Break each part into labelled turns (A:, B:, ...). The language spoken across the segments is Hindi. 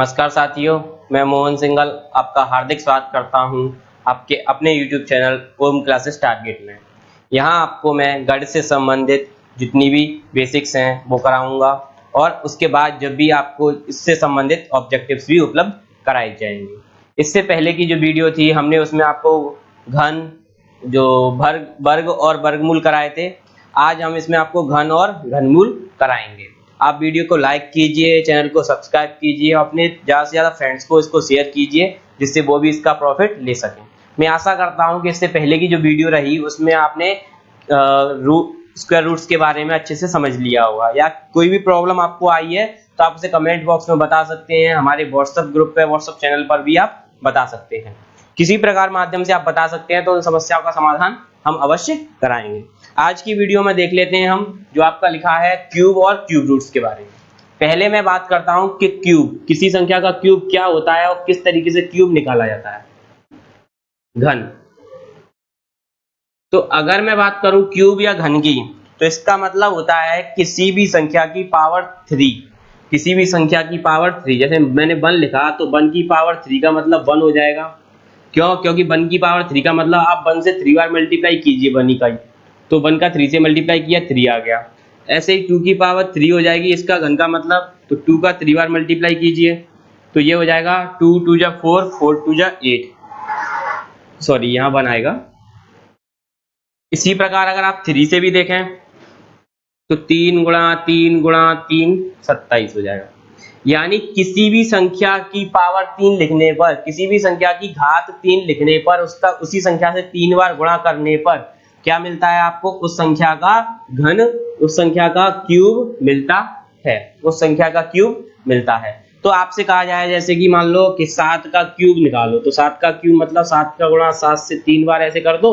A: नमस्कार साथियों, मैं मोहन सिंघल आपका हार्दिक स्वागत करता हूं आपके अपने YouTube चैनल ओम क्लासेस टारगेट में। यहां आपको मैं गणित से संबंधित जितनी भी बेसिक्स हैं वो कराऊंगा और उसके बाद जब भी आपको इससे संबंधित ऑब्जेक्टिव्स भी उपलब्ध कराए जाएंगे। इससे पहले की जो वीडियो थी हमने उसमें आपको घन, जो वर्ग और वर्गमूल कराए थे। आज हम इसमें आपको घन और घनमूल कराएंगे। आप वीडियो को लाइक कीजिए, चैनल को सब्सक्राइब कीजिए, अपने ज़्यादा से ज़्यादा फ्रेंड्स को इसको शेयर कीजिए जिससे वो भी इसका प्रॉफिट ले सकें। मैं आशा करता हूं कि इससे पहले की जो वीडियो रही उसमें आपने स्क्वायर रूट्स के बारे में अच्छे से समझ लिया होगा, या कोई भी प्रॉब्लम आपको आई है तो आप उसे कमेंट बॉक्स में बता सकते हैं। हमारे व्हाट्सएप ग्रुप पे, व्हाट्सएप चैनल पर भी आप बता सकते हैं। किसी प्रकार माध्यम से आप बता सकते हैं तो उन समस्याओं का समाधान हम अवश्य कराएंगे। आज की वीडियो में देख लेते हैं हम जो आपका लिखा है क्यूब और क्यूब रूट्स के बारे में। पहले मैं बात करता हूं कि क्यूब, किसी संख्या का क्यूब क्या होता है और किस तरीके से क्यूब निकाला जाता है। घन, तो अगर मैं बात करूं क्यूब या घन की, तो इसका मतलब होता है किसी भी संख्या की पावर 3, किसी भी संख्या की पावर 3। जैसे मैंने 1 लिखा तो 1 की पावर 3 का मतलब 1 हो जाएगा। क्यों? क्योंकि 1 की पावर 3 का मतलब आप 1 से 3 बार मल्टीप्लाई कीजिए 1 इकाई, तो 1 का 3 से मल्टीप्लाई किया 3 आ गया। ऐसे ही 2 की पावर 3 हो जाएगी इसका घन का मतलब, तो 2 का 3 बार मल्टीप्लाई कीजिए तो ये हो जाएगा 2 2 जा 4, 4 2 जा 8, सॉरी यहाँ 1 आएगा। इसी प्रकार अगर आप 3 से भी देखें तो 3 गुणा 3 गुणा 3 27 हो जाएगा। यानी किसी भी संख्या की पावर 3 लिखने पर, किसी भी संख्या की घात 3 लिखने पर उसका उसी संख्या से 3 बार गुणा करने पर क्या मिलता है आपको? उस संख्या का घन, उस संख्या का क्यूब मिलता है, उस संख्या का क्यूब मिलता है। तो आपसे कहा जाए जैसे कि मान लो कि 7 का क्यूब निकालो, तो 7 का क्यूब मतलब 7 का गुणा 7 से 3 बार ऐसे कर दो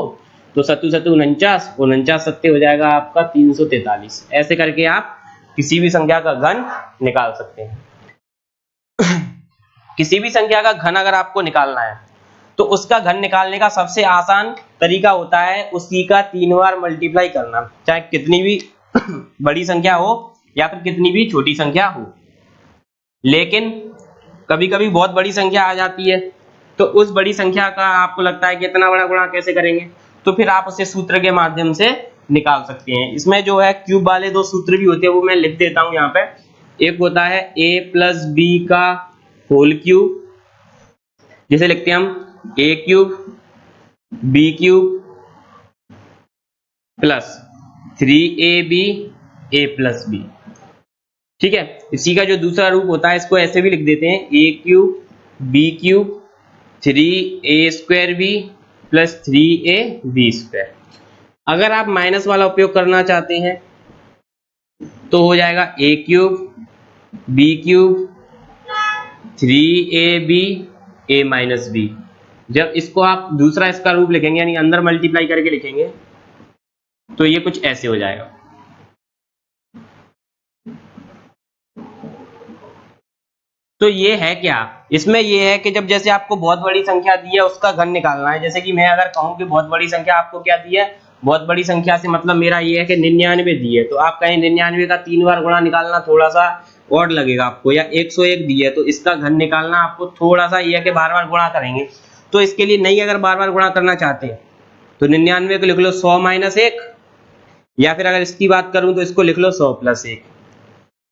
A: तो 7 7 49, 49 सत्ते हो जाएगा आपका 343। ऐसे करके आप किसी भी संख्या का घन निकाल सकते हैं। किसी भी संख्या का घन अगर आपको निकालना है तो उसका घन निकालने का सबसे आसान तरीका होता है उसी का 3 बार मल्टीप्लाई करना, चाहे कितनी भी बड़ी संख्या हो या फिर कितनी भी छोटी संख्या हो। लेकिन कभी कभी बहुत बड़ी संख्या आ जाती है तो उस बड़ी संख्या का आपको लगता है कि इतना बड़ा गुणा कैसे करेंगे, तो फिर आप उसे सूत्र के माध्यम से निकाल सकते हैं। इसमें जो है क्यूब वाले 2 सूत्र भी होते हैं, वो मैं लिख देता हूं यहाँ पे। एक होता है a प्लस बी का होल क्यूब, जिसे लिखते हैं हम a cube b cube plus 3ab a plus b। ठीक है, इसी का जो दूसरा रूप होता है इसको ऐसे भी लिख देते हैं a cube b cube 3a square b plus 3ab square. अगर आप माइनस वाला उपयोग करना चाहते हैं तो हो जाएगा a cube b cube 3ab a minus b। जब इसको आप दूसरा इसका रूप लिखेंगे यानी अंदर मल्टीप्लाई करके लिखेंगे तो ये कुछ ऐसे हो जाएगा। तो ये है क्या, इसमें ये है कि जब जैसे आपको बहुत बड़ी संख्या दी है उसका घन निकालना है। जैसे कि मैं अगर कहूं कि बहुत बड़ी संख्या आपको क्या दी है, बहुत बड़ी संख्या से मतलब मेरा ये है कि 99 दी है, तो आप कहें 99 का 3 बार गुणा निकालना थोड़ा सा और लगेगा आपको, या 101 दी है तो इसका घन निकालना आपको थोड़ा सा ये है कि बार बार गुणा करेंगे। तो इसके लिए नहीं, अगर बार बार गुणा करना चाहते हैं तो 99 को लिख लो 100 माइनस 1, या फिर अगर इसकी बात करूं तो इसको लिख लो 100 प्लस 1।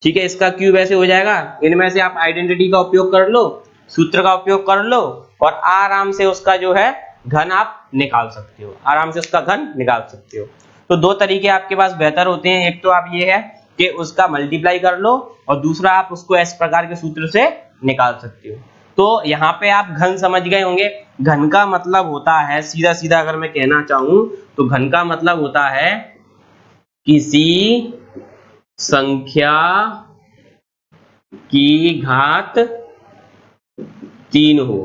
A: ठीक है, इसका क्यूब ऐसे हो जाएगा। इनमें से आप आइडेंटिटी का उपयोग कर लो, सूत्र का उपयोग कर लो और आराम से उसका जो है घन आप निकाल सकते हो, आराम से उसका घन निकाल सकते हो। तो 2 तरीके आपके पास बेहतर होते हैं। एक तो आप ये है कि उसका मल्टीप्लाई कर लो और दूसरा आप उसको इस प्रकार के सूत्र से निकाल सकते हो। तो यहाँ पे आप घन समझ गए होंगे। घन का मतलब होता है, सीधा सीधा अगर मैं कहना चाहूं तो घन का मतलब होता है किसी संख्या की घात 3 हो,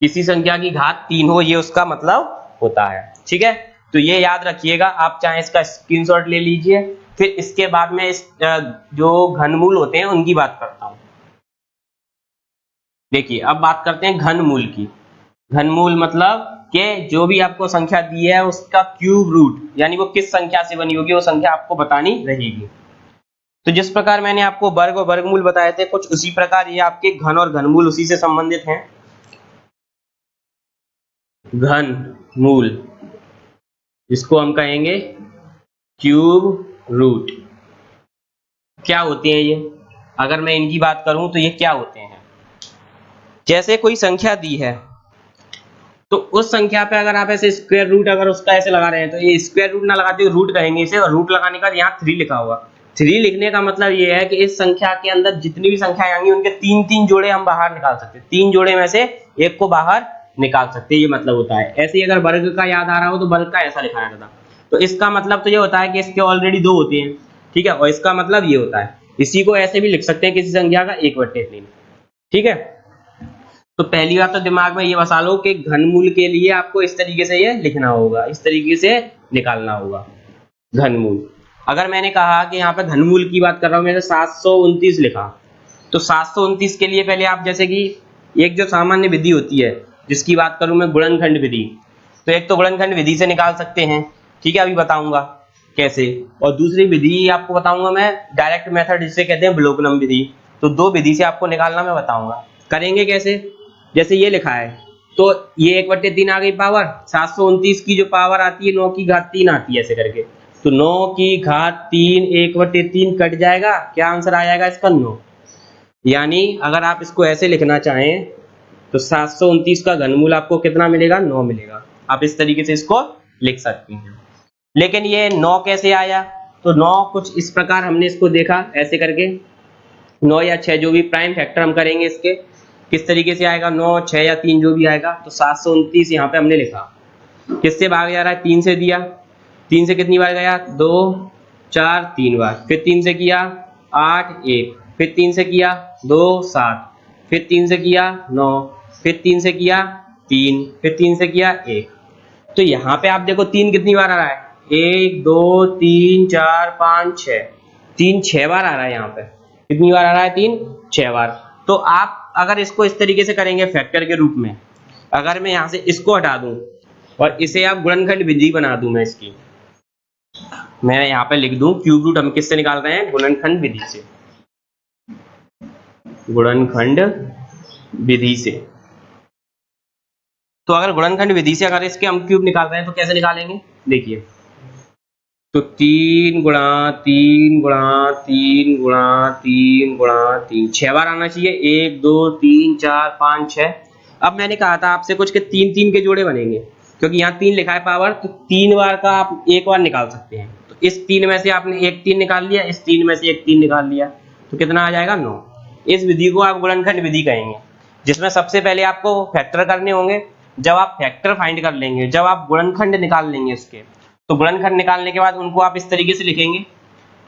A: किसी संख्या की घात 3 हो, ये उसका मतलब होता है। ठीक है, तो ये याद रखिएगा। आप चाहे इसका स्क्रीनशॉट ले लीजिए। फिर इसके बाद में इस जो घनमूल होते हैं उनकी बात करता हूं। देखिए, अब बात करते हैं घनमूल की। घनमूल मतलब कि जो भी आपको संख्या दी है उसका क्यूब रूट, यानी वो किस संख्या से बनी होगी वो संख्या आपको बतानी रहेगी। तो जिस प्रकार मैंने आपको वर्ग और वर्गमूल बताए थे, कुछ उसी प्रकार ये आपके घन और घनमूल उसी से संबंधित हैं। घन मूल, जिसको हम कहेंगे क्यूब रूट, क्या होते हैं ये? अगर मैं इनकी बात करूं तो ये क्या होते हैं? जैसे कोई संख्या दी है, तो उस संख्या पे अगर आप ऐसे स्क्वायर रूट अगर उसका ऐसे लगा रहे हैं, तो ये स्क्वायर रूट ना लगाते हुए रूट कहेंगे इसे, और रूट लगाने का यहाँ 3 लिखा होगा। 3 लिखने का मतलब ये है कि इस संख्या के अंदर जितनी भी संख्याएं आएंगी उनके 3-3 जोड़े हम बाहर निकाल सकते हैं, 3 जोड़े में से एक को बाहर निकाल सकते हैं, ये मतलब होता है। ऐसे ही अगर वर्ग का याद आ रहा हो तो वर्ग का ऐसा लिखा जाता था। तो इसका मतलब तो ये होता है कि इसके ऑलरेडी 2 होते हैं, ठीक है, और इसका मतलब ये होता है। इसी को ऐसे भी लिख सकते हैं किसी संख्या का 1/3, ठीक है। तो पहली बात तो दिमाग में ये बसा लो कि घनमूल के लिए आपको इस तरीके से ये लिखना होगा, इस तरीके से निकालना होगा घनमूल। अगर मैंने कहा कि यहाँ पे घनमूल की बात कर रहा हूँ, मैंने 729 लिखा, तो 729 के लिए पहले आप जैसे कि एक जो सामान्य विधि होती है जिसकी बात करूं मैं, गुणनखंड विधि, तो एक तो गुणनखंड विधि से निकाल सकते हैं, ठीक है, अभी बताऊंगा कैसे। और दूसरी विधि आपको बताऊंगा मैं, डायरेक्ट मेथड जिसे कहते हैं विलोपनम विधि। तो 2 विधि से आपको निकालना मैं बताऊंगा, करेंगे कैसे। जैसे ये लिखा है, तो ये 1/3 आ गई पावर, 729 की जो पावर आती है 9 की घात 3 आती है ऐसे करके, तो 9 की घात 3 1/3 कट जाएगा, क्या आंसर आ जाएगा इसका 9। यानी अगर आप इसको ऐसे लिखना चाहें तो 729 का घनमूल आपको कितना मिलेगा, 9 मिलेगा। आप इस तरीके से इसको लिख सकते हैं। लेकिन ये 9 कैसे आया, तो 9 कुछ इस प्रकार हमने इसको देखा ऐसे करके, 9 या 6 जो भी प्राइम फैक्टर हम करेंगे इसके, किस तरीके से आएगा, 9 6 या 3 जो भी आएगा। तो 729 यहाँ पे हमने लिखा, किससे भाग जा रहा है, 3 से दिया, 3 से कितनी बार गया, 2 4 3 बार, फिर 3 से किया 8 1, फिर 3 से किया 2 7, फिर 3 से किया 9, फिर 3 से किया 3, फिर 3 से किया 1। तो यहाँ पे आप देखो 3 कितनी बार आ रहा है, 1 2 3 4 5 6, 3 6 बार आ रहा है। यहाँ पे कितनी बार आ रहा है, 3 6 बार। तो आप अगर इसको इस तरीके से करेंगे फैक्टर के रूप में, अगर मैं यहाँ से इसको हटा दूं और इसे आप गुणनखंड विधि बना दूं, मैं इसकी मैं यहाँ पे लिख दूं क्यूब रूट हम किससे निकाल रहे हैं, गुणनखंड विधि से, गुणनखंड विधि से। तो अगर गुणनखंड विधि से अगर इसके हम क्यूब निकाल रहे हैं तो कैसे निकालेंगे, देखिए, तो 3 गुणा 3 गुणा 3 गुणा 3 गुणा 3, 6 बार आना चाहिए, 1 2 3 4 5 6। अब मैंने कहा था आपसे कुछ के 3-3 के जोड़े बनेंगे, क्योंकि यहाँ 3 लिखा है पावर, तो 3 बार का आप एक बार निकाल सकते हैं। तो इस 3 में से आपने एक 3 निकाल लिया, इस 3 में से एक 3 निकाल लिया, तो कितना आ जाएगा, 9। इस विधि को आप गुणनखंड विधि कहेंगे, जिसमें सबसे पहले आपको फैक्टर करने होंगे। जब आप फैक्टर फाइंड कर लेंगे, जब आप गुणनखंड निकाल लेंगे उसके, तो गुणनखंड निकालने के बाद उनको आप इस तरीके से लिखेंगे।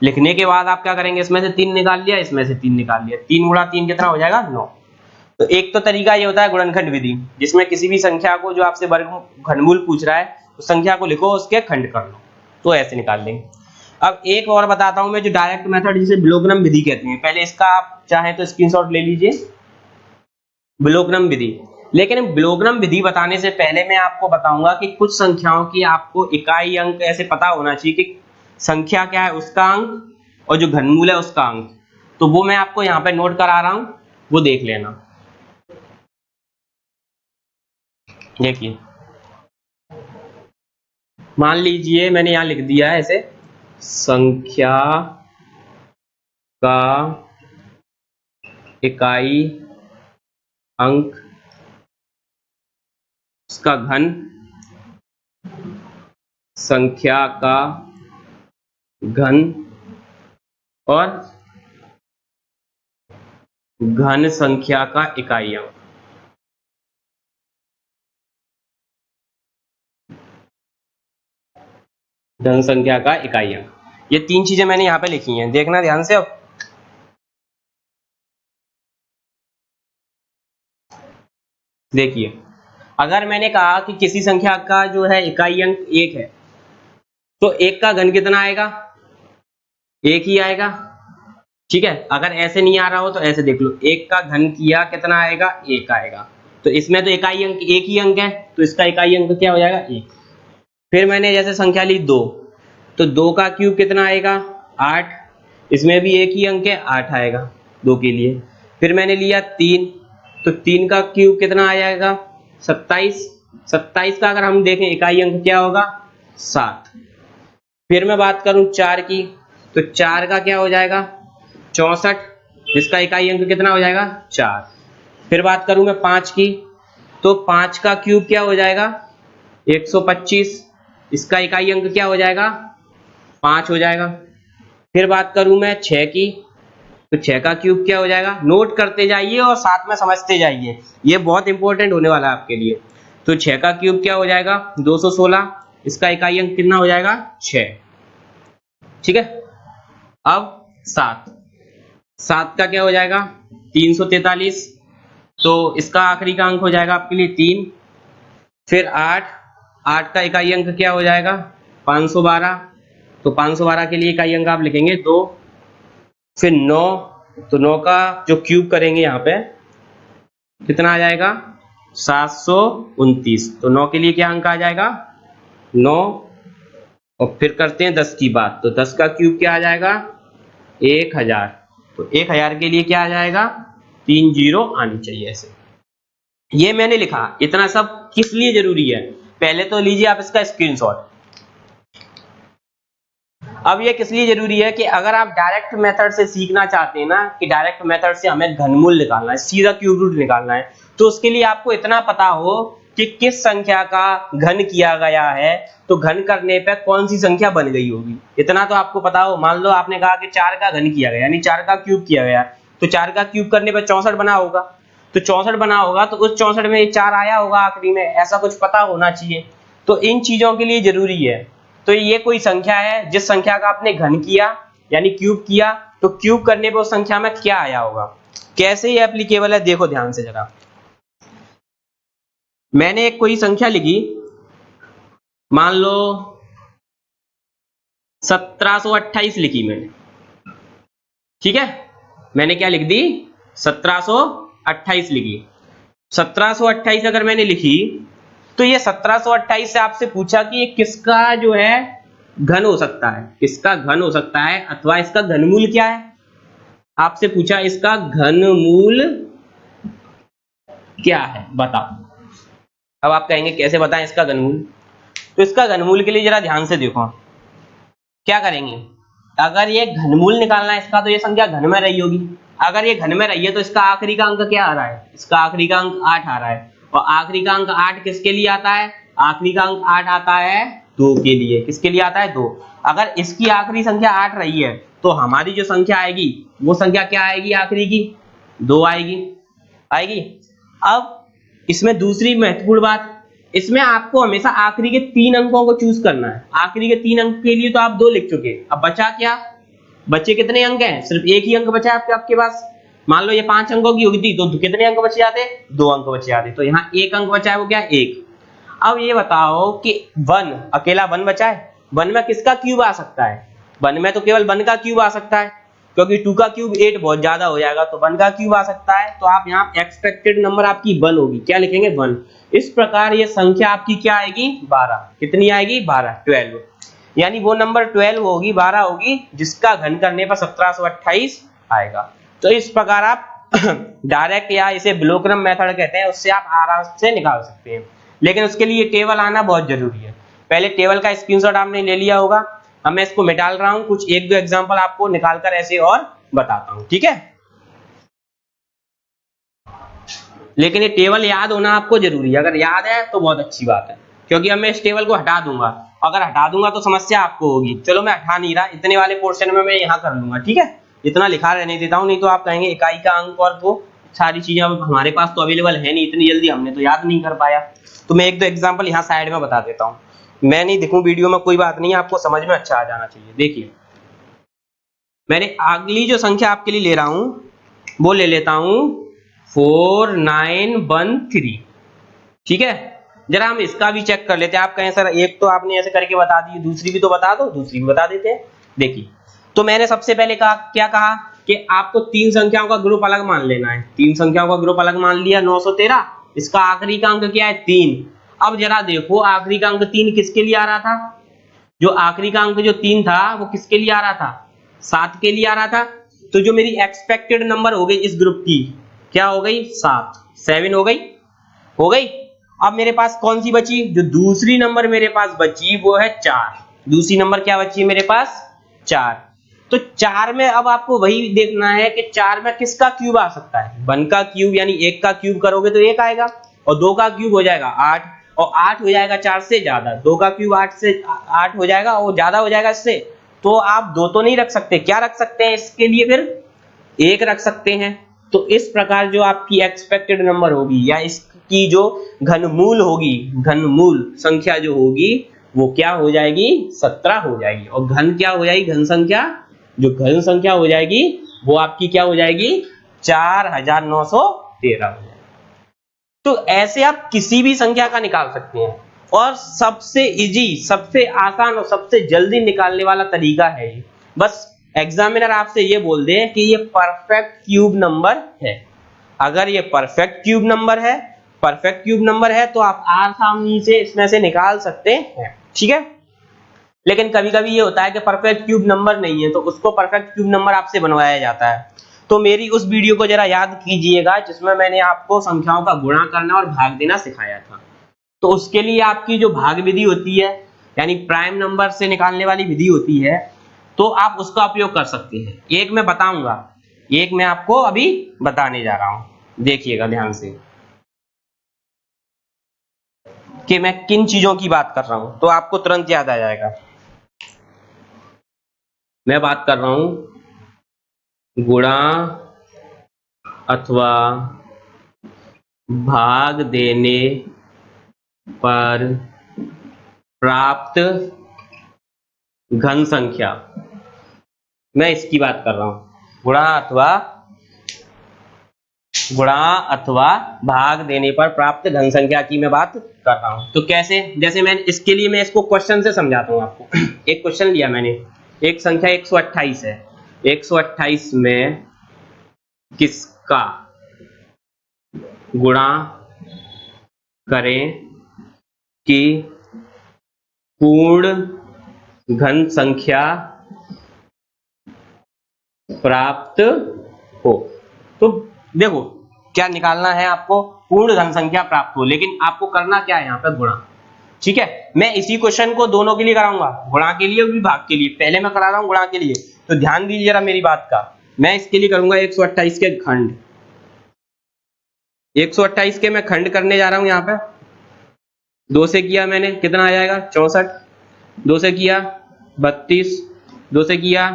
A: लिखने के बाद आप क्या करेंगे, इसमें से 3 निकाल लिया, इसमें से 3 निकाल लिया, 3 गुणा 3 कितना हो जाएगा, 9। तो एक तो तरीका ये होता है गुणनखंड विधि, जिसमें किसी भी संख्या को जो आपसे वर्ग घनमूल पूछ रहा है, उस संख्या को लिखो, उसके खंड कर लो, तो ऐसे निकाल लेंगे। अब एक और बताता हूं मैं, जो डायरेक्ट मेथड जिसे विलोपनम विधि कहते हैं। पहले इसका आप चाहे तो स्क्रीनशॉट ले लीजिए, विलोपनम विधि। लेकिन विलोपनम विधि बताने से पहले मैं आपको बताऊंगा कि कुछ संख्याओं की आपको इकाई अंक ऐसे पता होना चाहिए कि संख्या क्या है उसका अंक और जो घनमूल है उसका अंक। तो वो मैं आपको यहाँ पे नोट करा रहा हूं, वो देख लेना। देखिए, मान लीजिए मैंने यहाँ लिख दिया है ऐसे, संख्या का इकाई अंक, उसका घन, संख्या का घन और घन संख्या का इकाई अंक। घन संख्या का इकाई अंक, ये 3 चीजें मैंने यहाँ पे लिखी हैं, देखना ध्यान से। अब देखिए, अगर मैंने कहा कि किसी संख्या का जो है इकाई अंक 1 है, तो 1 का घन कितना आएगा, 1 ही आएगा, ठीक है। अगर ऐसे नहीं आ रहा हो तो ऐसे देख लो, 1 का घन किया कितना आएगा, 1 आएगा। तो इसमें तो इकाई अंक 1 ही अंक है, तो इसका इकाई अंक क्या हो जाएगा, 1। फिर मैंने जैसे संख्या ली 2, तो 2 का क्यूब कितना आएगा, 8। इसमें भी एक ही अंक है, 8 आएगा 2 के लिए। फिर मैंने लिया 3, तो 3 का क्यूब कितना आ जाएगा 27। 27 का अगर हम देखें इकाई अंक क्या होगा 7। फिर मैं बात करूं 4 की, तो 4 का क्या हो जाएगा 64, जिसका इकाई अंक कितना हो जाएगा 4। फिर बात करूं मैं 5 की, तो 5 का क्यूब क्या हो जाएगा 125, इसका इकाई अंक क्या हो जाएगा 5 हो जाएगा। फिर बात करूं मैं 6 की, तो 6 का क्यूब क्या हो जाएगा, नोट करते जाइए और साथ में समझते जाइए, ये बहुत इंपॉर्टेंट होने वाला है आपके लिए। तो 6 का क्यूब क्या हो जाएगा 216, इसका इकाई अंक कितना हो जाएगा 6। ठीक है। अब 7 का क्या हो जाएगा 343, तो इसका आखिरी का अंक हो जाएगा आपके लिए 3। फिर 8 का इकाई अंक क्या हो जाएगा 512, तो 512 के लिए इकाई अंक आप लिखेंगे 2। फिर 9, तो 9 का जो क्यूब करेंगे यहाँ पे कितना आ जाएगा 729, तो 9 के लिए क्या अंक आ जाएगा 9। और फिर करते हैं 10 की बात, तो 10 का क्यूब क्या आ जाएगा 1000, तो 1000 के लिए क्या आ जाएगा 3 जीरो आनी चाहिए ऐसे। ये मैंने लिखा, इतना सब किस लिए जरूरी है, पहले तो लीजिए आप इसका स्क्रीनशॉट। अब ये किस लिए जरूरी है कि अगर आप डायरेक्ट मेथड से सीखना चाहते हैं ना, कि डायरेक्ट मेथड से हमें घनमूल निकालना है, सीधा क्यूब रूट निकालना है, तो उसके लिए आपको इतना पता हो कि किस संख्या का घन किया गया है, तो घन करने पे कौन सी संख्या बन गई होगी, इतना तो आपको पता हो। मान लो आपने कहा कि 4 का घन किया गया, यानी 4 का क्यूब किया गया, तो 4 का क्यूब करने पे 64 बना होगा, तो 64 बना होगा, तो उस 64 में 4 आया होगा आखिरी में, ऐसा कुछ पता होना चाहिए। तो इन चीजों के लिए जरूरी है। तो ये कोई संख्या है जिस संख्या का आपने घन किया यानी क्यूब किया, तो क्यूब करने पे उस संख्या में क्या आया होगा। कैसे ये एप्लीकेबल है देखो ध्यान से जरा। मैंने एक कोई संख्या लिखी, मान लो 1728 लिखी मैंने, ठीक है, मैंने क्या लिख दी 1728 लिखी। 1728 अगर मैंने लिखी, तो ये 1728 से आपसे पूछा कि ये किसका जो है घन हो सकता है, इसका घन हो सकता है, अथवा इसका घनमूल क्या है, आपसे पूछा इसका घनमूल क्या है बताओ। अब आप कहेंगे कैसे बताएं इसका घनमूल, तो इसका घनमूल के लिए जरा ध्यान से देखो क्या करेंगे। अगर ये घनमूल निकालना है इसका, तो ये संख्या घन में रही होगी, अगर ये घन में रही है तो इसका आखिरी का अंक क्या आ रहा है, इसका आखिरी का अंक 8 आ रहा है, और आखिरी का अंक 8 किसके लिए आता है, आखिरी का अंक 8 आता है 2 के लिए, किसके लिए आता है 2। अगर इसकी आखिरी संख्या 8 रही है, तो हमारी जो संख्या आएगी वो संख्या क्या आएगी आखिरी की 2 आएगी। अब इसमें दूसरी महत्वपूर्ण बात, इसमें आपको हमेशा आखिरी के 3 अंकों को चूज करना है। आखिरी के 3 अंक के लिए तो आप 2 लिख चुके, अब बचा क्या, बचे कितने अंक हैं, सिर्फ एक ही अंक बचा है आपके पास। मान लो ये 5 अंकों की होगी थी, तो कितने अंक बचे जाते, 2 अंक बचे जाते, तो यहाँ 1 अंक बचा है, वो क्या 1। अब ये बताओ कि 1 अकेला 1 बचा है, 1 में किसका क्यूब आ सकता है, 1 में तो केवल 1 का क्यूब आ सकता है, क्योंकि 2 का क्यूब 8 बहुत ज्यादा हो जाएगा, तो 1 का क्यूब आ सकता है। तो आप यहाँ एक्सपेक्टेड नंबर आपकी 1 होगी, क्या लिखेंगे 1। इस प्रकार ये संख्या आपकी क्या आएगी 12, कितनी आएगी 12 12, यानी वो नंबर 12 होगी 12 होगी जिसका घन करने पर 1728 आएगा। तो इस प्रकार आप डायरेक्ट या इसे ब्लोक्रम मेथड कहते हैं, उससे आप आराम से निकाल सकते हैं, लेकिन उसके लिए टेबल आना बहुत जरूरी है। पहले टेबल का स्क्रीनशॉट आपने ले लिया होगा, अब मैं इसको मिटा रहा हूं, कुछ 1-2 एग्जांपल आपको निकालकर ऐसे और बताता हूं, ठीक है। लेकिन ये टेबल याद होना आपको जरूरी है, अगर याद है तो बहुत अच्छी बात है, क्योंकि अब मैं इस टेबल को हटा दूंगा, अगर हटा दूंगा तो समस्या आपको होगी। चलो मैं हटा नहीं रहा, इतने वाले पोर्शन में मैं यहाँ कर लूंगा, ठीक है, इतना लिखा रहने देता हूँ, नहीं तो आप कहेंगे इकाई का अंक और वो सारी चीजें अब हमारे पास तो अवेलेबल है नहीं, इतनी जल्दी हमने तो याद नहीं कर पाया। तो मैं 1-2 एग्जाम्पल यहाँ साइड में बता देता हूँ, मैं नहीं दिखूं वीडियो में कोई बात नहीं है, आपको समझ में अच्छा आ जाना चाहिए। देखिए मैंने अगली जो संख्या आपके लिए ले रहा हूं वो ले लेता हूं 4913, ठीक है। जरा हम इसका भी चेक कर लेते हैं। आप कहें सर एक तो आपने ऐसे करके बता दी, दूसरी भी तो बता दो, दूसरी भी बता देते हैं। देखिए तो मैंने सबसे पहले कहा क्या कहा कि आपको 3 संख्याओं का ग्रुप अलग मान लेना है, 3 संख्याओं का ग्रुप अलग मान लिया 913, इसका आखिरी का अंक क्या है 3। अब जरा देखो आखिरी का अंक 3 किसके लिए आ रहा था, जो आखिरी का अंक जो 3 था वो किसके लिए आ रहा था, 7 के लिए आ रहा था, तो जो मेरी एक्सपेक्टेड नंबर हो गई इस ग्रुप की क्या हो गई 7 हो गई। अब मेरे पास कौन सी बची, जो दूसरी नंबर मेरे पास बची वो है 4। दूसरी नंबर क्या बची है मेरे पास 4। तो 4 में अब आपको वही देखना है कि 4 में किसका क्यूब आ सकता है, 1 का क्यूब, यानी 1 का क्यूब करोगे तो 1 आएगा, और 2 का क्यूब हो जाएगा 8, और 8 हो जाएगा 4 से ज्यादा, 2 का क्यूब 8 हो जाएगा, और ज्यादा हो जाएगा इससे, तो आप 2 तो नहीं रख सकते, क्या रख सकते हैं इसके लिए, फिर 1 रख सकते हैं। तो इस प्रकार जो आपकी एक्सपेक्टेड नंबर होगी या इसकी जो घनमूल होगी, घनमूल संख्या जो होगी वो क्या हो जाएगी 17 हो जाएगी। और घन क्या हो जाएगी, घन संख्या, जो घन संख्या हो जाएगी वो आपकी क्या हो जाएगी 4913 हो जाएगी। तो ऐसे आप किसी भी संख्या का निकाल सकते हैं, और सबसे इजी, सबसे आसान और सबसे जल्दी निकालने वाला तरीका है ये। बस एग्जामिनर आपसे ये बोल दे कि ये परफेक्ट क्यूब नंबर है। अगर ये परफेक्ट क्यूब नंबर है तो आप आसानी से इसमें से निकाल सकते हैं, ठीक है। लेकिन कभी कभी ये होता है कि परफेक्ट क्यूब नंबर नहीं है, तो उसको परफेक्ट क्यूब नंबर आपसे बनवाया जाता है। तो मेरी उस वीडियो को जरा याद कीजिएगा जिसमें मैंने आपको संख्याओं का गुणा करना और भाग देना सिखाया था। तो उसके लिए आपकी जो भाग विधि होती है, यानी प्राइम नंबर से निकालने वाली विधि होती है, तो आप उसका उपयोग कर सकते हैं। एक मैं बताऊंगा, एक मैं आपको अभी बताने जा रहा हूं, देखिएगा ध्यान से कि मैं किन चीजों की बात कर रहा हूं, तो आपको तुरंत याद आ जाएगा। मैं बात कर रहा हूं गुणा अथवा भाग देने पर प्राप्त घन संख्या, मैं इसकी बात कर रहा हूं। गुणा अथवा भाग देने पर प्राप्त घन संख्या की मैं बात कर रहा हूं। तो कैसे, जैसे मैं इसके लिए मैं इसको क्वेश्चन से समझाता हूं आपको। एक क्वेश्चन लिया मैंने, एक संख्या 128 है, 128 में किसका गुणा करें कि पूर्ण घन संख्या प्राप्त हो। तो देखो क्या निकालना है आपको, पूर्ण घन संख्या प्राप्त हो, लेकिन आपको करना क्या है यहाँ पे गुणा, ठीक है। मैं इसी क्वेश्चन को दोनों के लिए कराऊंगा, गुणा के लिए और विभाग के लिए। पहले मैं करा रहा हूं गुणा के लिए, तो ध्यान दीजिए जरा मेरी बात का। मैं इसके लिए करूंगा 128 के खंड, 128 के मैं खंड करने जा रहा हूं। यहाँ पे 2 से किया मैंने, कितना आ जाएगा 64, 2 से किया 32, 2 से किया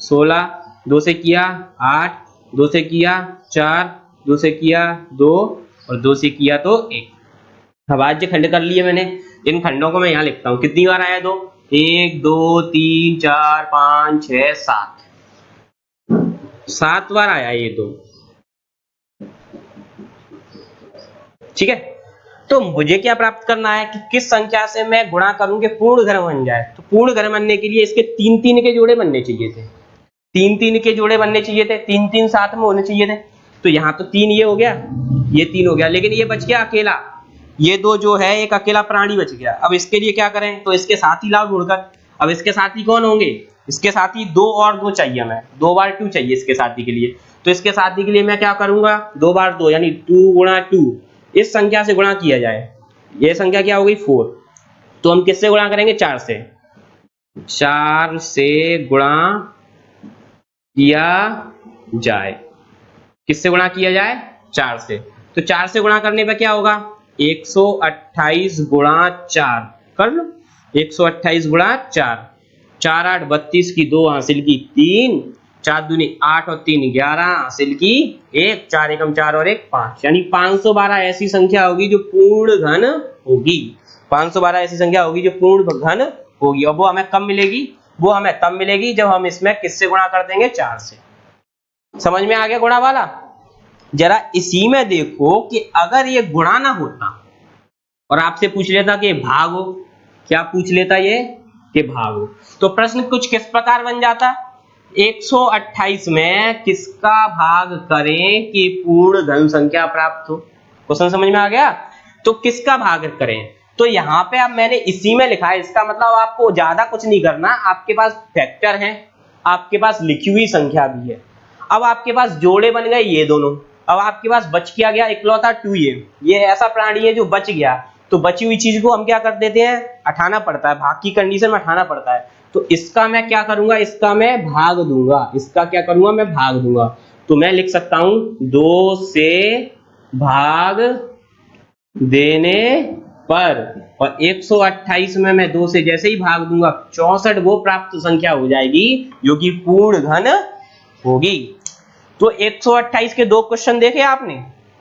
A: 16, 2 से किया 8, 2 से किया 4, 2 से किया 2, और 2 से किया तो 1। अभाज्य खंड कर लिए मैंने। इन खंडों को मैं यहाँ लिखता हूँ, कितनी बार आया 2, 1 2 3 4 5 6 7, 7 बार आया ये 2, ठीक है। तो मुझे क्या प्राप्त करना है कि किस संख्या से मैं गुणा करूं कि पूर्ण घन बन जाए। तो पूर्ण घन बनने के लिए इसके 3 के जोड़े बनने चाहिए थे, 3 के जोड़े बनने चाहिए थे, 3 साथ में होने चाहिए थे। तो यहाँ तो 3 ये हो गया, ये 3 हो गया, लेकिन ये बच गया अकेला, ये 2 जो है एक अकेला प्राणी बच गया। अब इसके लिए क्या करें, तो इसके साथ ही लाओ ढूंढकर। अब इसके साथी कौन होंगे, इसके साथी 2 और 2 चाहिए, मैं 2 बार 2 चाहिए इसके साथी के लिए। तो इसके साथी के लिए मैं क्या करूंगा, 2 बार 2 यानी 2 गुणा 2, इस संख्या से गुणा किया जाए। ये संख्या क्या हो गई 4, तो हम किससे गुणा करेंगे 4 से, 4 से गुणा किया जाए। किससे गुणा किया जाए 4 से। तो 4 से गुणा करने पे क्या होगा 128 गुणा 4 कर लो, 128 गुणा 4, 4 8 32 की 2 हासिल की 3, 4 दूनी 8 और 3 11 हासिल की 1, 4 एकम 4 और 1 5, यानी 512 ऐसी संख्या होगी जो पूर्ण घन होगी। 512 ऐसी संख्या होगी जो पूर्ण घन होगी। और वो हमें कब मिलेगी, वो हमें तब मिलेगी जब हम इसमें किससे गुणा कर देंगे 4 से। समझ में आ गया गुणा वाला। जरा इसी में देखो कि अगर ये गुणा ना होता और आपसे पूछ लेता कि भाग हो, क्या पूछ लेता ये कि भाग हो, तो प्रश्न कुछ किस प्रकार बन जाता, 128 में किसका भाग करें कि पूर्ण घन संख्या प्राप्त हो। क्वेश्चन समझ में आ गया। तो किसका भाग करें, तो यहाँ पे अब मैंने इसी में लिखा है, इसका मतलब आपको ज्यादा कुछ नहीं करना। आपके पास फैक्टर है, आपके पास लिखी हुई संख्या भी है। अब आपके पास जोड़े बन गए ये दोनों, अब आपके पास बच क्या गया इकलौता 2a। ये ऐसा प्राणी है जो बच गया, तो बची हुई चीज को हम क्या कर देते हैं, हटाना पड़ता है, भाग की कंडीशन में हटाना पड़ता है। तो इसका मैं क्या करूंगा, इसका मैं भाग दूंगा, इसका क्या करूंगा, मैं भाग दूंगा। तो मैं लिख सकता हूं 2 से भाग देने पर, और 128 में मैं 2 से जैसे ही भाग दूंगा 64 वो प्राप्त संख्या हो जाएगी जो कि पूर्ण घन होगी। तो 128 के 2 क्वेश्चन देखे आपने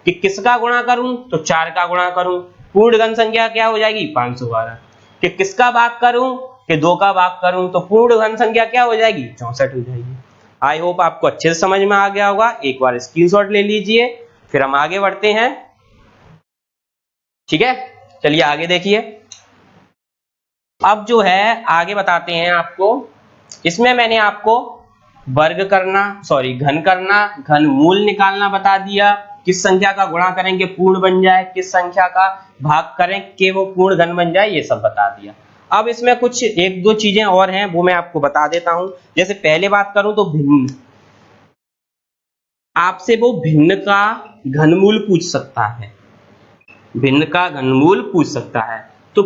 A: कि किसका गुणा करूं, तो 4 का गुणा करूं, पूर्ण घन संख्या क्या हो जाएगी 512। कि किसका भाग करूं, कि 2 का भाग करूं, तो पूर्ण घन संख्या क्या हो जाएगी 64 हो जाएगी। आई होप आपको अच्छे से समझ में आ गया होगा। एक बार स्क्रीनशॉट ले लीजिए, फिर हम आगे बढ़ते हैं। ठीक है, चलिए आगे देखिए। अब जो है आगे बताते हैं आपको। इसमें मैंने आपको वर्ग करना, सॉरी घन करना, घन मूल निकालना बता दिया, किस संख्या का गुणा करेंगे पूर्ण बन जाए, किस संख्या का भाग करें कि वो पूर्ण घन बन जाए, ये सब बता दिया। अब इसमें कुछ 1-2 चीजें और हैं, वो मैं आपको बता देता हूं। जैसे पहले बात करूं तो भिन्न, आपसे वो भिन्न का घनमूल पूछ सकता है, भिन्न का घनमूल पूछ सकता है, तो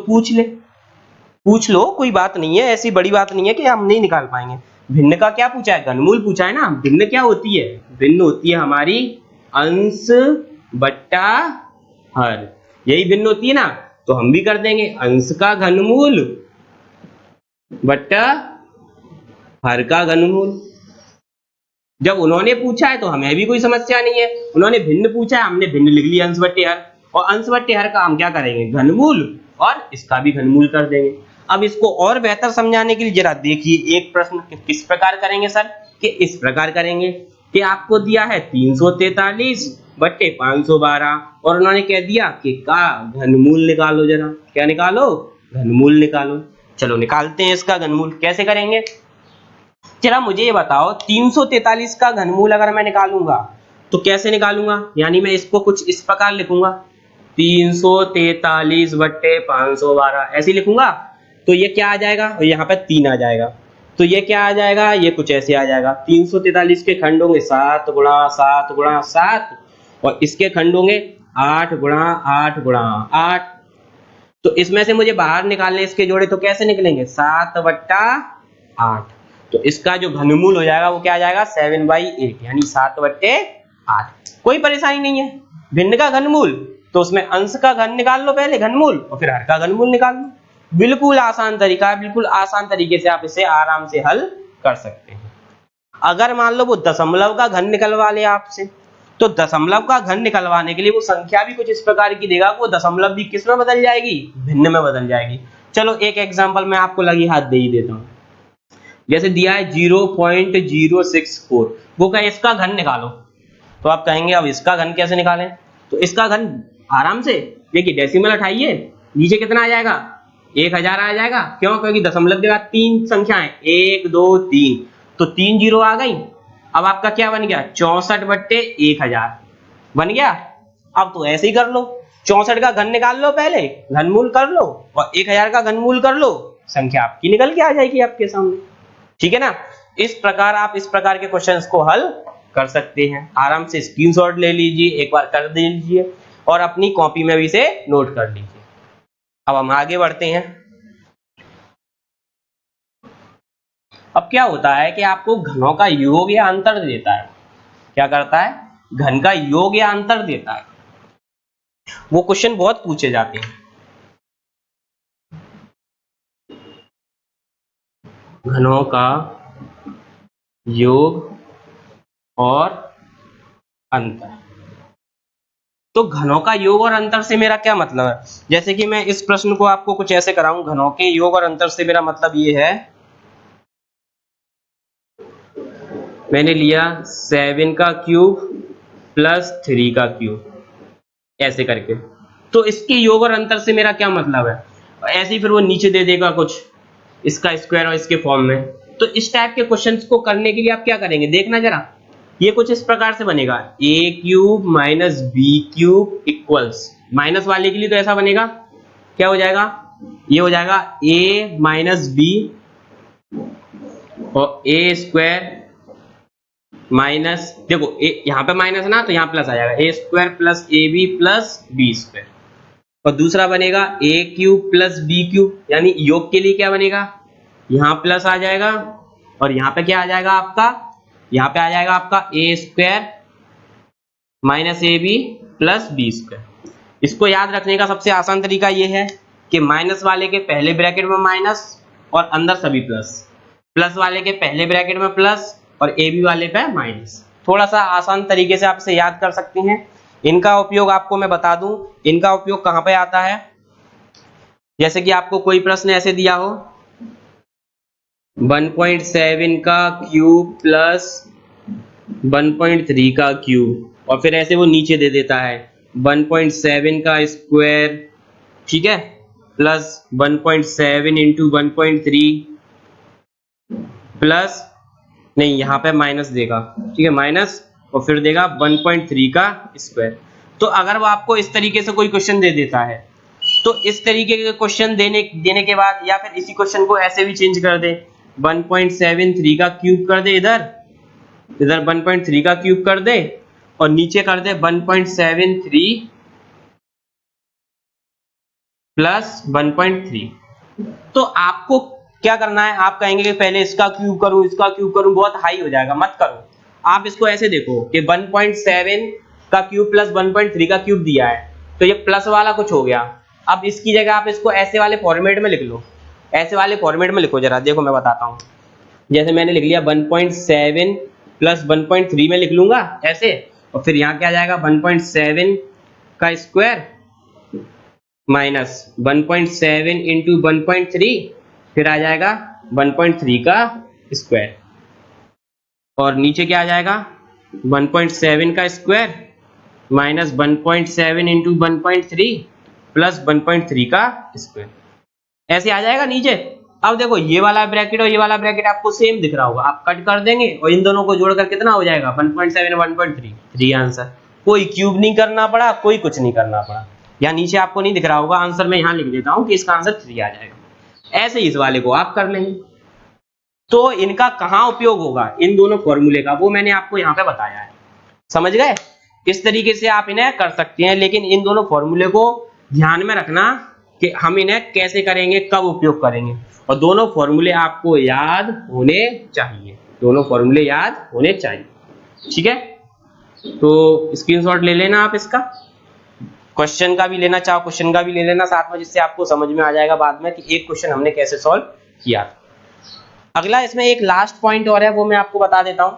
A: पूछ लो, कोई बात नहीं है, ऐसी बड़ी बात नहीं है कि हम नहीं निकाल पाएंगे। भिन्न का क्या पूछा है, घनमूल पूछा है ना। भिन्न क्या होती है, भिन्न होती है हमारी अंश बट्टा हर, यही भिन्न होती है ना। तो हम भी कर देंगे अंश का घनमूल बट्टा हर का घनमूल। जब उन्होंने पूछा है तो हमें भी कोई समस्या नहीं है, उन्होंने भिन्न पूछा है, हमने भिन्न लिख लिया अंश बट्टे हर, और अंश बट्टे हर का हम क्या करेंगे घनमूल, और इसका भी घनमूल कर देंगे। अब इसको और बेहतर समझाने के लिए जरा देखिए एक प्रश्न, किस प्रकार करेंगे सर, कि इस प्रकार करेंगे कि आपको दिया है 343 बट्टे 512, और उन्होंने कह दिया कि का घनमूल निकालो, जरा क्या निकालो, घनमूल निकालो। चलो निकालते हैं इसका घनमूल। कैसे करेंगे, जरा मुझे ये बताओ 343 का घनमूल अगर मैं निकालूंगा तो कैसे निकालूंगा, यानी मैं इसको कुछ इस प्रकार लिखूंगा 343 बट्टे 512 ऐसे लिखूंगा। तो ये क्या आ जाएगा, और यहाँ पे 3 आ जाएगा, तो ये क्या आ जाएगा, ये कुछ ऐसे आ जाएगा। 343 के खंड होंगे 7 गुणा 7 गुणा 7, और इसके खंड होंगे 8 गुणा 8 गुणा 8। तो इसमें से मुझे बाहर निकालने इसके जोड़े, तो कैसे निकलेंगे 7 बट्टा 8। तो इसका जो घनमूल हो जाएगा वो क्या आ जाएगा 7/8, यानी 7 बट्टे 8। कोई परेशानी नहीं है। भिन्न का घनमूल, तो उसमें अंश का घन निकाल लो पहले घनमूल, और फिर हर का घनमूल निकाल लो। बिल्कुल आसान तरीका है, बिल्कुल आसान तरीके से आप इसे आराम से हल कर सकते हैं। अगर मान लो वो दशमलव का घन निकलवा ले आपसे, तो दशमलव का घन निकलवाने के लिए वो संख्या भी कुछ इस प्रकार की देगा, वो दशमलव भी किस में बदल जाएगी, भिन्न में बदल जाएगी। चलो एक एग्जांपल मैं आपको लगी हाथ दे ही देता हूं। जैसे दिया है 0.064, वो कहे इसका घन निकालो, तो आप कहेंगे अब इसका घन कैसे निकालें, तो इसका घन आराम से देखिए डेसिमल हटाइए, नीचे कितना आ जाएगा 1000 आ जाएगा। क्यों, क्योंकि दशमलव के बाद 3 संख्याएं 1 2 3, तो 3 जीरो आ गई। अब आपका क्या बन गया 64 बट्टे 1000 बन गया। अब तो ऐसे ही कर लो, 64 का घन निकाल लो पहले, घनमूल कर लो, और 1000 का घनमूल कर लो, संख्या आपकी निकल के आ जाएगी आपके सामने। ठीक है ना। इस प्रकार आप इस प्रकार के क्वेश्चंस को हल कर सकते हैं। आराम से स्क्रीनशॉट ले लीजिए, एक बार कर दीजिए, और अपनी कॉपी में भी इसे नोट कर लीजिए। अब हम आगे बढ़ते हैं। अब क्या होता है कि आपको घनों का योग या अंतर देता है, क्या करता है, घन का योग या अंतर देता है। वो क्वेश्चन बहुत पूछे जाते हैं। घनों का योग और अंतर, तो घनों का योग और अंतर से मेरा क्या मतलब है। जैसे कि मैं इस प्रश्न को आपको कुछ ऐसे कराऊं, घनों के योग और अंतर से मेरा मतलब ये है, मैंने लिया 7 का क्यूब प्लस 3 का क्यूब ऐसे करके, तो इसके योग और अंतर से मेरा क्या मतलब है। ऐसे ही फिर वो नीचे दे देगा कुछ इसका स्क्वायर और इसके फॉर्म में। तो इस टाइप के क्वेश्चंस को करने के लिए आप क्या करेंगे, देखना जरा, ये कुछ इस प्रकार से बनेगा a cube minus b cube equals, minus वाले के लिए तो ऐसा बनेगा, क्या हो जाएगा, ये हो जाएगा a माइनस b और ए स्क्वायर माइनस, देखो यहाँ पे माइनस ना, तो यहाँ प्लस आ जाएगा, a square plus a b plus b square. और दूसरा बनेगा a cube plus b cube, यानी योग के लिए क्या बनेगा, यहाँ प्लस आ जाएगा और यहाँ पे क्या आ जाएगा आपका, यहाँ पे आ जाएगा आपका a square minus a b plus b square. इसको याद रखने का सबसे आसान तरीका ये है कि माइनस वाले के पहले ब्रैकेट में माइनस और अंदर सभी प्लस, प्लस वाले के पहले ब्रैकेट में प्लस और ए बी वाले पे माइनस। थोड़ा सा आसान तरीके से आप इसे याद कर सकते हैं। इनका उपयोग आपको मैं बता दूं, इनका उपयोग कहां पे आता है, जैसे कि आपको कोई प्रश्न ऐसे दिया हो 1.7 का क्यूब प्लस 1.3 का क्यूब, और फिर ऐसे वो नीचे दे देता है 1.7 का स्क्वायर, ठीक है, प्लस 1.7 इंटू 1.3 प्लस, नहीं यहाँ पे माइनस देगा, ठीक है, माइनस और फिर देगा 1.3 का स्क्वायर। तो अगर वो आपको इस तरीके से कोई क्वेश्चन दे देता है, तो इस तरीके के क्वेश्चन देने के बाद, या फिर इसी क्वेश्चन को ऐसे भी चेंज कर दे, 1.73 का क्यूब कर दे, इधर 1.3 का क्यूब कर दे और नीचे कर दे 1.73 प्लस 1.3। तो आपको क्या करना है, आप कहेंगे कि पहले इसका क्यूब करूं, इसका क्यूब करूं, बहुत हाई हो जाएगा, मत करो। आप इसको ऐसे देखो कि 1.7 का क्यूब प्लस 1.3 का क्यूब दिया है, तो ये प्लस वाला कुछ हो गया। अब इसकी जगह आप इसको ऐसे वाले फॉर्मेट में लिख लो, ऐसे वाले फॉर्मेट में लिखो जरा, देखो मैं बताता हूँ। जैसे मैंने लिख लिया 1.7 प्लस 1.3 में लिख लूंगा ऐसे, और फिर यहाँ क्या आ जाएगा 1.7 का स्क्वायर माइनस 1.7 इंटू 1.3, फिर आ जाएगा 1.3 का स्क्वायर, और नीचे क्या आ जाएगा 1.7 का स्क्वायर माइनस 1.7 इंटू 1.3 प्लस 1.3 का स्क्वायर, ऐसे आ जाएगा नीचे। अब देखो ये वाला ब्रैकेट और ये वाला ब्रैकेट आपको सेम दिख रहा होगा, आप कट कर देंगे और इन दोनों को जोड़कर कितना हो जाएगा 1.7 1.3, 3 आंसर। कोई क्यूब नहीं करना पड़ा, कोई कुछ नहीं करना पड़ा। यहाँ नीचे आपको नहीं दिख रहा होगा आंसर, मैं यहाँ लिख देता हूँ कि इसका आंसर 3 आ जाएगा। ऐसे इस वाले को आप कर लेंगे। तो इनका कहाँ उपयोग होगा, इन दोनों फॉर्मूले का, वो मैंने आपको यहाँ पे बताया है, समझ गए। इस तरीके से आप इन्हें कर सकते हैं, लेकिन इन दोनों फॉर्मूले को ध्यान में रखना कि हम इन्हें कैसे करेंगे, कब उपयोग करेंगे, और दोनों फॉर्मूले आपको याद होने चाहिए, दोनों फॉर्मूले याद होने चाहिए, ठीक है। तो स्क्रीनशॉट ले लेना आप इसका, क्वेश्चन का भी लेना चाहो क्वेश्चन का भी ले लेना साथ में, जिससे आपको समझ में आ जाएगा बाद में कि एक क्वेश्चन हमने कैसे सॉल्व किया। अगला इसमें एक लास्ट पॉइंट और है, वो मैं आपको बता देता हूं।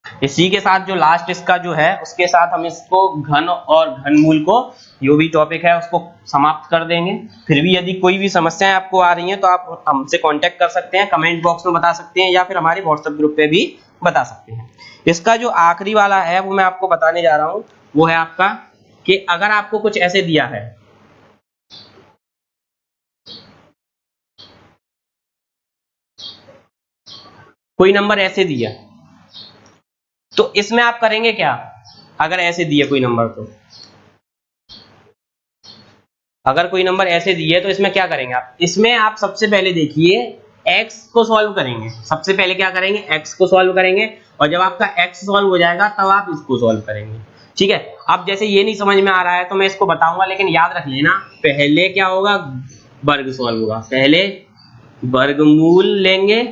A: इसी के साथ जो लास्ट इसका जो है, उसके साथ हम इसको घन और घनमूल को, जो भी टॉपिक है उसको समाप्त कर देंगे। फिर भी यदि कोई भी समस्याएं आपको आ रही हैं तो आप हमसे कांटेक्ट कर सकते हैं, कमेंट बॉक्स में बता सकते हैं, या फिर हमारे व्हाट्सएप ग्रुप पे भी बता सकते हैं। इसका जो आखिरी वाला है वो मैं आपको बताने जा रहा हूं, वो है आपका कि अगर आपको कुछ ऐसे दिया है, कोई नंबर ऐसे दिया, तो इसमें आप करेंगे क्या, अगर ऐसे दिए कोई नंबर, तो अगर कोई नंबर ऐसे दिए तो इसमें क्या करेंगे आप, इसमें आप सबसे पहले देखिए x को सॉल्व करेंगे। सबसे पहले क्या करेंगे, x को सॉल्व करेंगे, और जब आपका x सॉल्व हो जाएगा तब आप इसको सॉल्व करेंगे, ठीक है। अब जैसे ये नहीं समझ में आ रहा है तो मैं इसको बताऊंगा, लेकिन याद रख लेना, पहले क्या होगा, वर्ग सॉल्व होगा, पहले वर्गमूल लेंगे,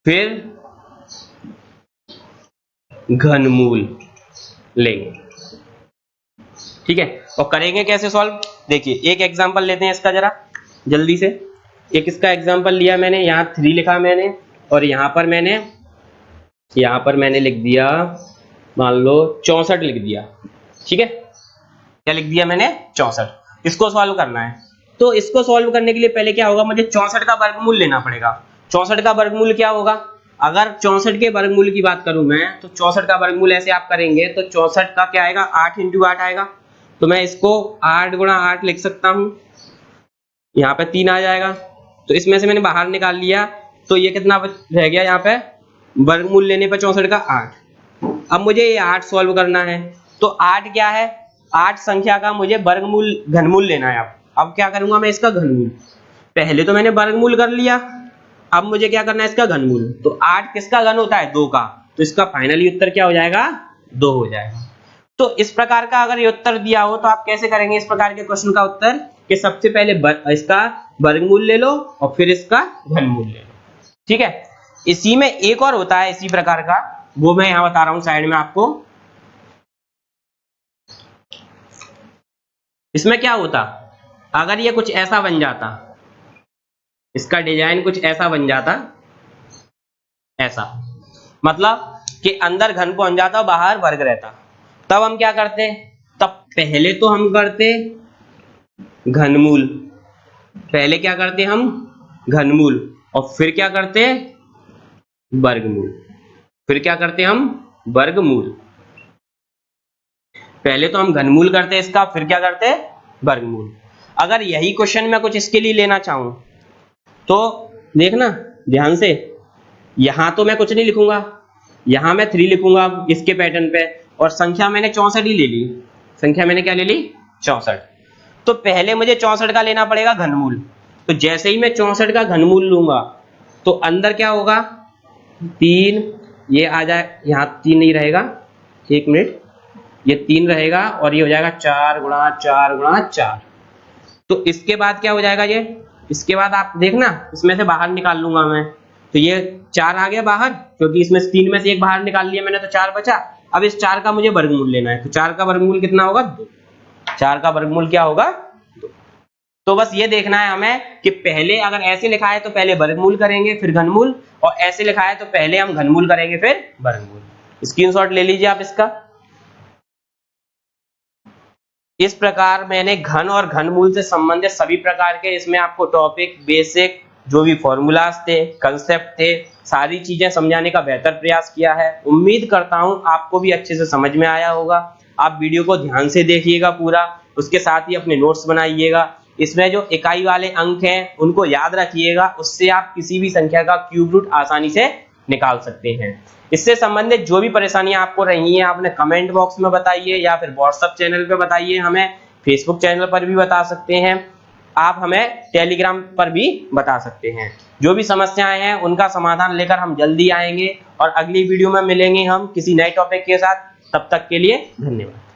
A: फिर घनमूल लेंगे, ठीक है। और करेंगे कैसे सॉल्व, देखिए एक एग्जांपल लेते हैं इसका जरा जल्दी से। एक इसका एग्जांपल लिया मैंने, यहाँ 3 लिखा मैंने, और यहाँ पर मैंने लिख दिया, मान लो 64 लिख दिया, ठीक है। क्या लिख दिया मैंने, 64। इसको सॉल्व करना है, तो इसको सॉल्व करने के लिए पहले क्या होगा, मुझे 64 का वर्गमूल लेना पड़ेगा। 64 का वर्गमूल क्या होगा, अगर 64 के वर्गमूल की बात करूं मैं, तो 64 का वर्गमूल ऐसे आप करेंगे तो 64 का क्या आएगा, 8 इंटू 8 आएगा, तो मैं इसको 8 गुणा 8 लिख सकता हूं, यहाँ पे 3 आ जाएगा। तो इसमें से मैंने बाहर निकाल लिया, तो ये कितना रह गया, यहाँ पे वर्गमूल लेने पर 64 का 8। अब मुझे ये 8 सॉल्व करना है, तो 8 क्या है, 8 संख्या का मुझे वर्गमूल घनमूल लेना है। अब क्या करूंगा मैं इसका घनमूल। पहले तो मैंने वर्गमूल कर लिया, अब मुझे क्या करना है इसका घनमूल। तो 8 किसका घन होता है? 2 का, तो इसका फाइनली उत्तर क्या हो जाएगा? 2 हो जाएगा। तो इस प्रकार का अगर ये उत्तर दिया हो तो आप कैसे करेंगे इस प्रकार के क्वेश्चन का उत्तर कि सबसे पहले इसका वर्गमूल ले लो और फिर इसका घनमूल ले लो, ठीक है। इसी में एक और होता है इसी प्रकार का, वो मैं यहां बता रहा हूं साइड में आपको। इसमें क्या होता, अगर ये कुछ ऐसा बन जाता, इसका डिजाइन कुछ ऐसा बन जाता, ऐसा मतलब कि अंदर घन पहुंच जाता बाहर वर्ग रहता, तब हम क्या करते? तब पहले तो हम करते घनमूल, पहले क्या करते हम? घनमूल, और फिर क्या करते? वर्गमूल। फिर क्या करते हम? वर्गमूल। पहले तो हम घनमूल करते इसका, फिर क्या करते? वर्गमूल। अगर यही क्वेश्चन मैं कुछ इसके लिए लेना चाहूं तो देखना ध्यान से, यहां तो मैं कुछ नहीं लिखूंगा, यहां मैं 3 लिखूंगा इसके पैटर्न पे, और संख्या मैंने 64 ही ले ली। संख्या मैंने क्या ले ली? 64। तो पहले मुझे 64 का लेना पड़ेगा घनमूल। तो जैसे ही मैं 64 का घनमूल लूंगा तो अंदर क्या होगा? 3, ये आ जाए, यहाँ 3 नहीं रहेगा, 1 मिनट, ये 3 रहेगा और ये हो जाएगा 4 गुणा 4 गुणा 4। तो इसके बाद क्या हो जाएगा ये? इसके बाद आप देखना इसमें से बाहर निकाल लूंगा मैं, तो ये 4 आ गया बाहर, क्योंकि इसमें 3 में से एक बाहर निकाल लिया मैंने, तो 4 बचा। अब इस 4 का मुझे वर्गमूल लेना है, तो 4 का वर्गमूल कितना होगा? 2। 4 का वर्गमूल क्या होगा? 2। तो बस ये देखना है हमें कि पहले अगर ऐसे लिखा है तो पहले वर्गमूल करेंगे फिर घनमूल, और ऐसे लिखा है तो पहले हम घनमूल करेंगे फिर वर्गमूल। स्क्रीनशॉट ले लीजिए आप इसका। इस प्रकार मैंने घन और घनमूल से संबंधित सभी प्रकार के इसमें आपको टॉपिक, बेसिक जो भी फॉर्मूलाज थे, कंसेप्ट थे, सारी चीजें समझाने का बेहतर प्रयास किया है। उम्मीद करता हूं आपको भी अच्छे से समझ में आया होगा। आप वीडियो को ध्यान से देखिएगा पूरा, उसके साथ ही अपने नोट्स बनाइएगा। इसमें जो इकाई वाले अंक हैं उनको याद रखिएगा, उससे आप किसी भी संख्या का क्यूब रूट आसानी से निकाल सकते हैं। इससे संबंधित जो भी परेशानियां आपको रही हैं आपने कमेंट बॉक्स में बताइए, या फिर व्हाट्सएप चैनल पे बताइए, हमें फेसबुक चैनल पर भी बता सकते हैं, आप हमें टेलीग्राम पर भी बता सकते हैं। जो भी समस्याएं हैं उनका समाधान लेकर हम जल्दी आएंगे और अगली वीडियो में मिलेंगे हम किसी नए टॉपिक के साथ। तब तक के लिए धन्यवाद।